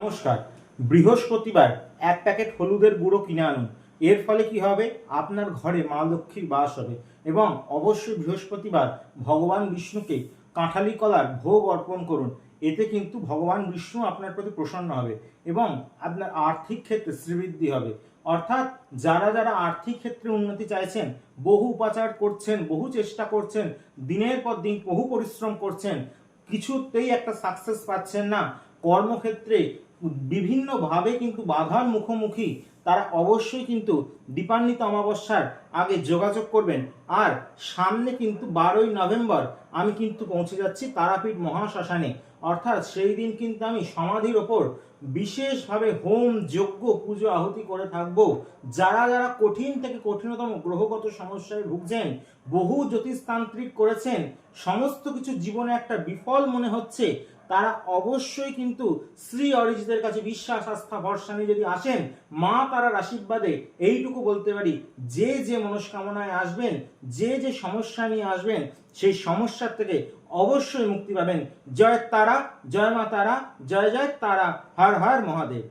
নমস্কার। বৃহস্পতিবার এক প্যাকেট হলুদের গুঁড়ো কিনে আনুন। এর ফলে কি হবে, আপনার ঘরে মা লক্ষ্মীর বাস হবে। এবং অবশ্যই বৃহস্পতিবার ভগবান বিষ্ণুকে কাঁঠালি কলার ভোগ অর্পণ করুন। এতে কিন্তু ভগবান বিষ্ণু আপনার প্রতি প্রসন্ন হবে এবং আপনার আর্থিক ক্ষেত্রে শ্রীবৃদ্ধি হবে। অর্থাৎ যারা যারা আর্থিক ক্ষেত্রে উন্নতি চাইছেন, বহু উপাচার করছেন, বহু চেষ্টা করছেন, দিনের পর দিন বহু পরিশ্রম করছেন, কিছুতেই একটা সাকসেস পাচ্ছেন না, কর্মক্ষেত্রে বিভিন্নভাবে কিন্তু বাধার মুখোমুখি, তারা অবশ্যই কিন্তু দীপান্বিত অমাবস্যার আগে যোগাযোগ করবেন। আর সামনে কিন্তু 12ই নভেম্বর আমি কিন্তু পৌঁছে যাচ্ছি তারাপীঠ মহাশ্মশানে। অর্থাৎ সেই দিন কিন্তু আমি সমাধির ওপর বিশেষভাবে হোম যজ্ঞ পুজো আহুতি করে থাকবো। যারা যারা কঠিন থেকে কঠিনতম গ্রহগত সমস্যায় ভুগছেন, বহু জ্যোতিষতান্ত্রিক করেছেন, সমস্ত কিছু জীবনে একটা বিফল মনে হচ্ছে, তারা অবশ্যই কিন্তু শ্রী অরিজিতের কাছে বিশ্বাস আস্থা ভরসা নিয়ে যদি আসেন, মা তারার আশীর্বাদে এইটুকু বলতে পারি, যে যে মনস্কামনায় আসবেন, যে যে সমস্যা নিয়ে আসবেন, সেই সমস্যার থেকে অবশ্যই মুক্তি পাবেন। জয় তারা, জয় মা তারা, জয় জয় তারা, হর হর মহাদেব।